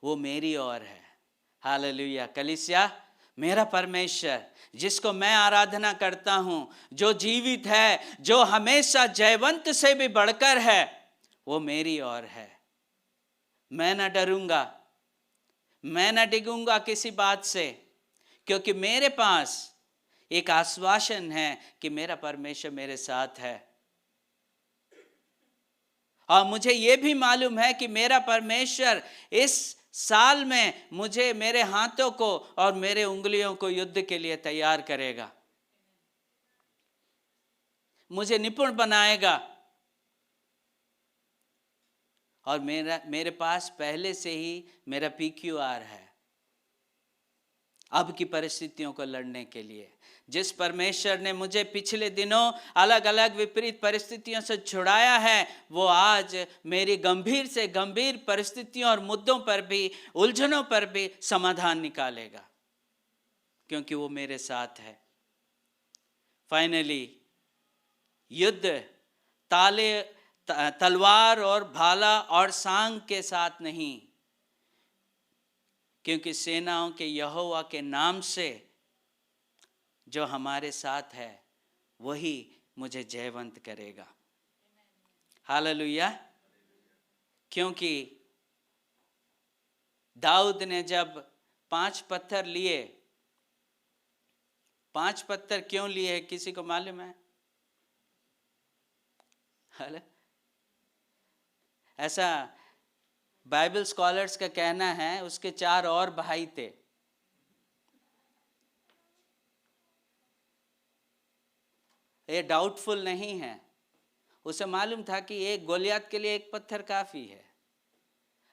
वो मेरी ओर है। हालेलुया। कलीसिया, मेरा परमेश्वर जिसको मैं आराधना करता हूं, जो जीवित है, जो हमेशा जयवंत से भी बढ़कर है, वो मेरी ओर है। मैं न डरूंगा, मैं न डिगूंगा किसी बात से, क्योंकि मेरे पास एक आश्वासन है कि मेरा परमेश्वर मेरे साथ है। और मुझे ये भी मालूम है कि मेरा परमेश्वर इस साल में मुझे, मेरे हाथों को और मेरे उंगलियों को युद्ध के लिए तैयार करेगा, मुझे निपुण बनाएगा। और मेरे पास पहले से ही मेरा PQR है अब की परिस्थितियों को लड़ने के लिए। जिस परमेश्वर ने मुझे पिछले दिनों अलग अलग विपरीत परिस्थितियों से छुड़ाया है, वो आज मेरी गंभीर से गंभीर परिस्थितियों और मुद्दों पर भी, उलझनों पर भी समाधान निकालेगा, क्योंकि वो मेरे साथ है। फाइनली युद्ध तलवार और भाला और सांग के साथ नहीं, क्योंकि सेनाओं के यहोवा के नाम से जो हमारे साथ है, वही मुझे जयवंत करेगा। हालेलुया। क्योंकि दाऊद ने जब 5 पत्थर लिए, 5 पत्थर क्यों लिए किसी को मालूम है? ऐसा बाइबल स्कॉलर्स का कहना है, उसके 4 और भाई थे। ये डाउटफुल नहीं है। उसे मालूम था कि एक गोलियत के लिए 1 पत्थर काफी है।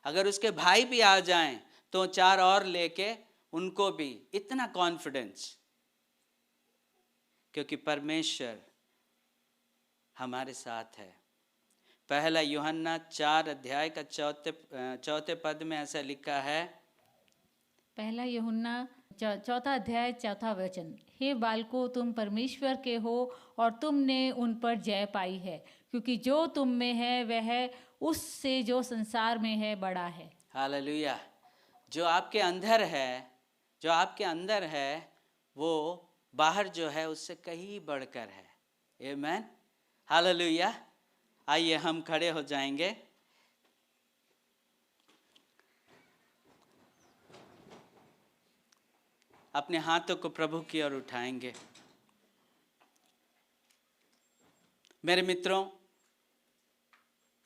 अगर उसके भाई भी आ जाएं तो 4 और लेके उनको भी, इतना कॉन्फिडेंस, क्योंकि परमेश्वर हमारे साथ है। पहला यूहन्ना 4 अध्याय का चौथे पद में ऐसा लिखा है, पहला यूहन्ना 4 अध्याय 4 वचन, हे बालकों, तुम परमेश्वर के हो और तुमने उन पर जय पाई है, क्योंकि जो तुम में है वह उससे जो संसार में है बड़ा है। हालेलुया। जो आपके अंदर है, जो आपके अंदर है, वो बाहर जो है उससे कहीं बढ़कर है। आमीन। हालेलुया। आइए हम खड़े हो जाएंगे। अपने हाथों को प्रभु की ओर उठाएंगे। मेरे मित्रों,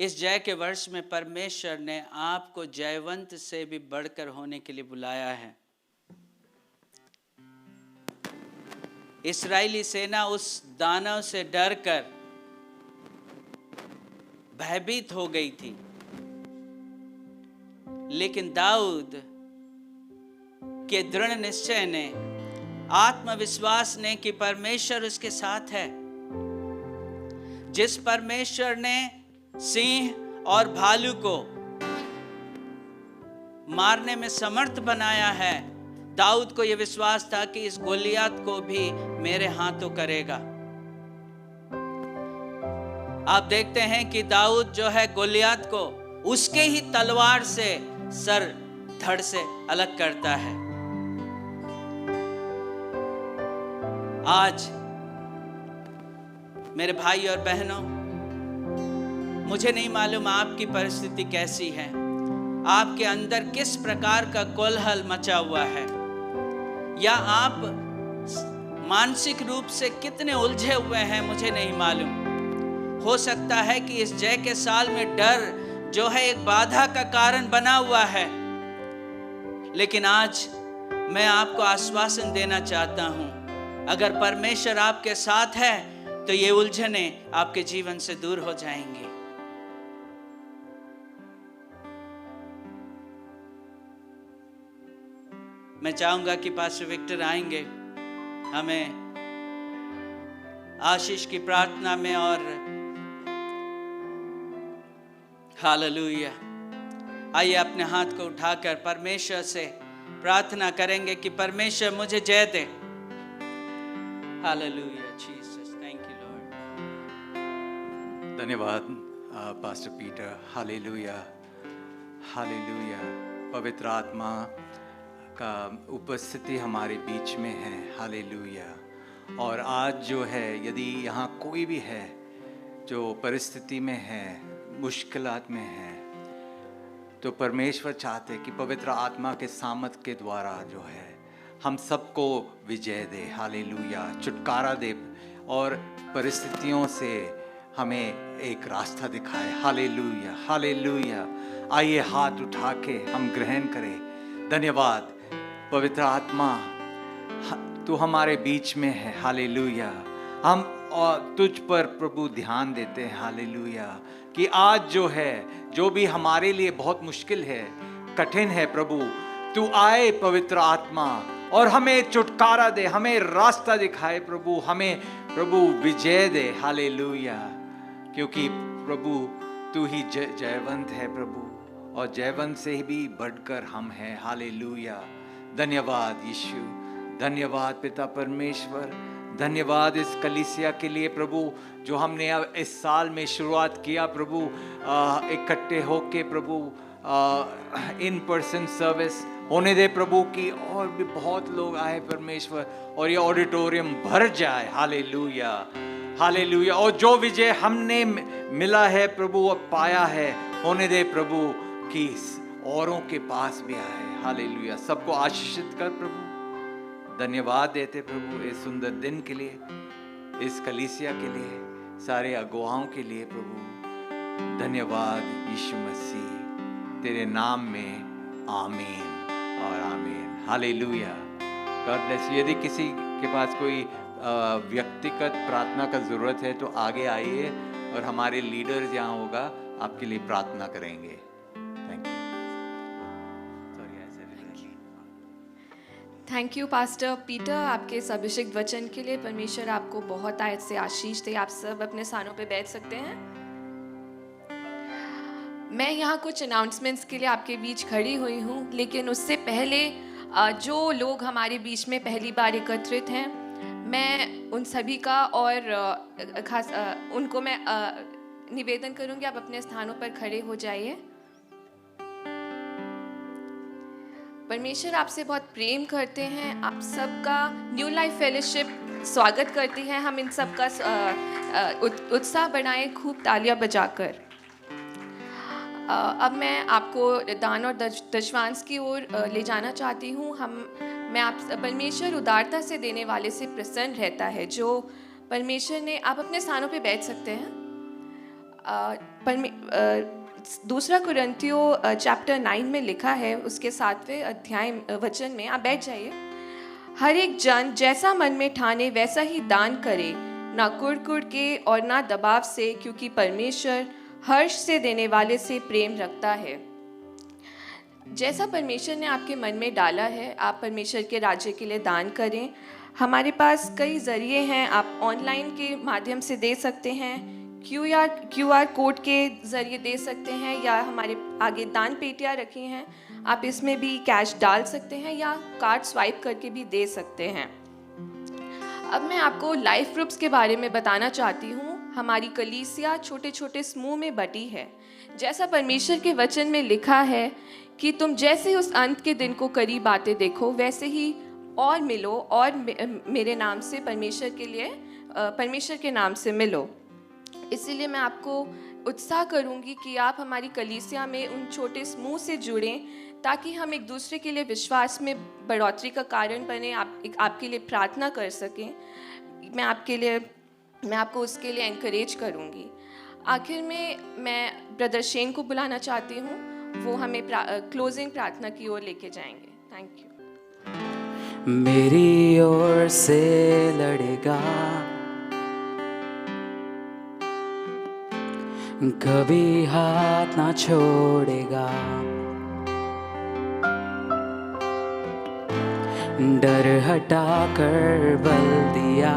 इस जय के वर्ष में परमेश्वर ने आपको जयवंत से भी बढ़कर होने के लिए बुलाया है। इस्राएली सेना उस दानव से डरकर भयभीत हो गई थी, लेकिन दाऊद के दृढ़ निश्चय ने, आत्मविश्वास ने कि परमेश्वर उसके साथ है। जिस परमेश्वर ने सिंह और भालू को मारने में समर्थ बनाया है, दाऊद को यह विश्वास था कि इस गोलियत को भी मेरे हाथों करेगा। आप देखते हैं कि दाऊद जो है गोलियत को उसके ही तलवार से सर धड़ से अलग करता है। आज मेरे भाई और बहनों, मुझे नहीं मालूम आपकी परिस्थिति कैसी है, आपके अंदर किस प्रकार का कोलाहल मचा हुआ है, या आप मानसिक रूप से कितने उलझे हुए हैं, मुझे नहीं मालूम। हो सकता है कि इस जय के साल में डर जो है एक बाधा का कारण बना हुआ है, लेकिन आज मैं आपको आश्वासन देना चाहता हूं, अगर परमेश्वर आपके साथ है तो ये उलझने आपके जीवन से दूर हो जाएंगी। मैं चाहूंगा कि पास्टर विक्टर आएंगे हमें आशीष की प्रार्थना में, और हालेलुया। आइए अपने हाथ को उठाकर परमेश्वर से प्रार्थना करेंगे कि परमेश्वर मुझे जय दे। Hallelujah Jesus, thank you Lord. धन्यवाद पास्टर पीटर। Hallelujah, hallelujah. पवित्र आत्मा का उपस्थिति हमारे बीच में है। हालेलुया। और आज जो है, यदि यहाँ कोई भी है जो परिस्थिति में है, मुश्किलात में है, तो परमेश्वर चाहते कि पवित्र आत्मा के सामर्थ के द्वारा जो है हम सबको विजय दे। हालेलुया। छुटकारा दे और परिस्थितियों से हमें एक रास्ता दिखाए। Hallelujah, hallelujah. आइए हाथ उठा के हम ग्रहण करें। धन्यवाद पवित्र आत्मा, तू हमारे बीच में है। हालेलुया। हम तुझ पर प्रभु ध्यान देते हैं। हालेलुया। कि आज जो है, जो भी हमारे लिए बहुत मुश्किल है, कठिन है, प्रभु तू आए पवित्र आत्मा और हमें छुटकारा दे, हमें रास्ता दिखाए प्रभु, हमें प्रभु विजय दे। हालेलुया। क्योंकि प्रभु तू ही जयवंत है प्रभु, और जयवंत से भी बढ़कर हम हैं। हालेलुया। धन्यवाद यीशु, धन्यवाद पिता परमेश्वर, धन्यवाद इस कलीसिया के लिए प्रभु, जो हमने अब इस साल में शुरुआत किया प्रभु, इकट्ठे होके प्रभु इन पर्सन सर्विस होने दे प्रभु, की और भी बहुत लोग आए परमेश्वर, और ये ऑडिटोरियम भर जाए। Hallelujah, hallelujah. और जो विजय हमने मिला है प्रभु और पाया है, होने दे प्रभु कि औरों के पास भी आए। हालेलुया। सबको आशीषित कर प्रभु। धन्यवाद देते प्रभु इस सुंदर दिन के लिए, इस कलीसिया के लिए, सारे अगुवाओं के लिए प्रभु। धन्यवाद यीशु मसीह, तेरे नाम में आमीन और आमीन। हालेलुया। God bless you. यदि किसी के पास कोई व्यक्तिगत प्रार्थना का ज़रूरत है तो आगे आइए, और हमारे लीडर्स यहाँ होगा, आपके लिए प्रार्थना करेंगे। थैंक यू पास्टर पीटर, आपके इस अभिषेक वचन के लिए। परमेश्वर आपको बहुत आयत से आशीष दे। आप सब अपने स्थानों पे बैठ सकते हैं। मैं यहाँ कुछ अनाउंसमेंट्स के लिए आपके बीच खड़ी हुई हूँ, लेकिन उससे पहले जो लोग हमारे बीच में पहली बार एकत्रित हैं, मैं उन सभी का और खास उनको मैं निवेदन करूँगी, आप अपने स्थानों पर खड़े हो जाइए। परमेश्वर आपसे बहुत प्रेम करते हैं। आप सबका न्यू लाइफ फेलोशिप स्वागत करती है। हम इन सब का उत्साह बढ़ाएं खूब तालियां बजाकर। अब मैं आपको दान और दशवांश की ओर ले जाना चाहती हूँ। मैं आप परमेश्वर उदारता से देने वाले से प्रसन्न रहता है। जो परमेश्वर ने, आप अपने स्थानों पे बैठ सकते हैं। दूसरा कुरिन्थियों चैप्टर 9 में लिखा है, उसके 7वें अध्याय वचन में, आप बैठ जाइए। हर एक जन जैसा मन में ठाने वैसा ही दान करे, ना कुड़ के और ना दबाव से, क्योंकि परमेश्वर हर्ष से देने वाले से प्रेम रखता है। जैसा परमेश्वर ने आपके मन में डाला है, आप परमेश्वर के राज्य के लिए दान करें। हमारे पास कई जरिए हैं। आप ऑनलाइन के माध्यम से दे सकते हैं, QR कोड के ज़रिए दे सकते हैं, या हमारे आगे दान पेटियाँ रखी हैं, आप इसमें भी कैश डाल सकते हैं, या कार्ड स्वाइप करके भी दे सकते हैं। अब मैं आपको लाइफ ग्रुप्स के बारे में बताना चाहती हूँ। हमारी कलीसिया छोटे छोटे समूह में बटी है। जैसा परमेश्वर के वचन में लिखा है कि तुम जैसे उस अंत के दिन को करीब आते देखो, वैसे ही और मिलो और मेरे नाम से परमेश्वर के नाम से मिलो। इसीलिए मैं आपको उत्साह करूंगी कि आप हमारी कलीसिया में उन छोटे समूह से जुड़ें, ताकि हम एक दूसरे के लिए विश्वास में बढ़ोतरी का कारण बने, आपके लिए प्रार्थना कर सकें। मैं आपको उसके लिए एनकरेज करूंगी। आखिर में मैं ब्रदर शेन को बुलाना चाहती हूँ, वो हमें क्लोजिंग प्रार्थना की ओर लेके जाएंगे। Thank you. मेरी ओर से लड़ेगा, कभी हाथ ना छोड़ेगा, डर हटा कर बल दिया,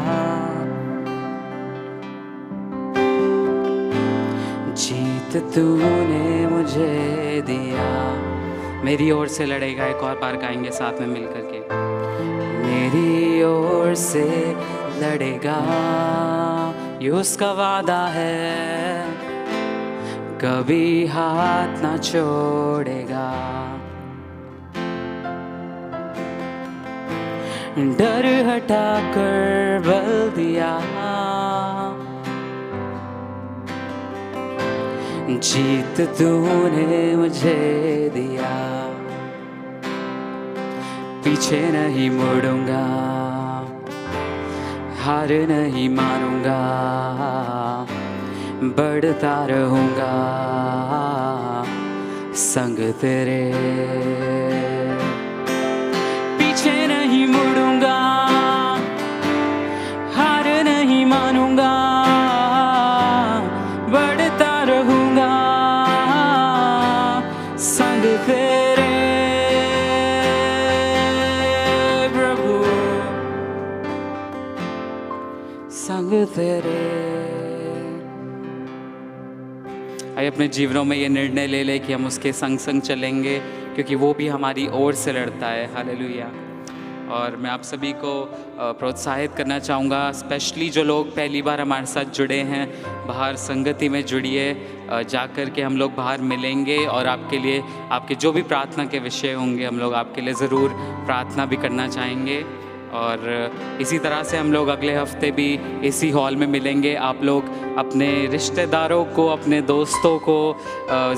जीत तूने मुझे दिया। मेरी ओर से लड़ेगा, एक और बार गाएंगे साथ में मिल करके। मेरी ओर से लड़ेगा, ये उसका वादा है, कभी हाथ ना छोड़ेगा। डर हटा कर बल दिया, जीत तूने मुझे दिया। पीछे नहीं मुड़ूंगा, हार नहीं मानूंगा, बढ़ता रहूंगा संग तेरे। पीछे नहीं मुड़ूंगा, हार नहीं मानूंगा, बढ़ता रहूंगा संग तेरे। प्रभु संग तेरे। आइए अपने जीवनों में ये निर्णय ले ले कि हम उसके संग संग चलेंगे, क्योंकि वो भी हमारी ओर से लड़ता है। हालेलुया। और मैं आप सभी को प्रोत्साहित करना चाहूँगा, स्पेशली जो लोग पहली बार हमारे साथ जुड़े हैं, बाहर संगति में जुड़िए, जाकर के हम लोग बाहर मिलेंगे और आपके लिए आपके जो भी प्रार्थना के विषय होंगे हम लोग आपके लिए ज़रूर प्रार्थना भी करना चाहेंगे। और इसी तरह से हम लोग अगले हफ्ते भी इसी हॉल में मिलेंगे। आप लोग अपने रिश्तेदारों को, अपने दोस्तों को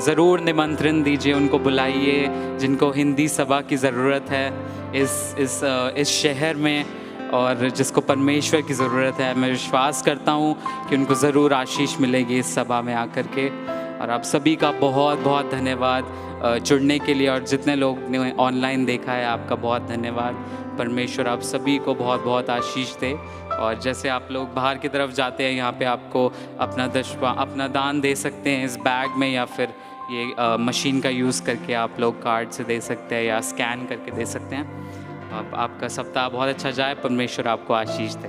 ज़रूर निमंत्रण दीजिए, उनको बुलाइए जिनको हिंदी सभा की ज़रूरत है इस शहर में, और जिसको परमेश्वर की ज़रूरत है। मैं विश्वास करता हूँ कि उनको ज़रूर आशीष मिलेगी इस सभा में आकर के। और आप सभी का बहुत बहुत धन्यवाद जुड़ने के लिए, और जितने लोग ने ऑनलाइन देखा है आपका बहुत धन्यवाद। परमेश्वर आप सभी को बहुत बहुत आशीष दे। और जैसे आप लोग बाहर की तरफ जाते हैं, यहाँ पे आपको अपना दान दे सकते हैं इस बैग में, या फिर ये मशीन का यूज़ करके आप लोग कार्ड से दे सकते हैं या स्कैन करके दे सकते हैं। आपका सप्ताह बहुत अच्छा जाए, परमेश्वर आपको आशीष दे।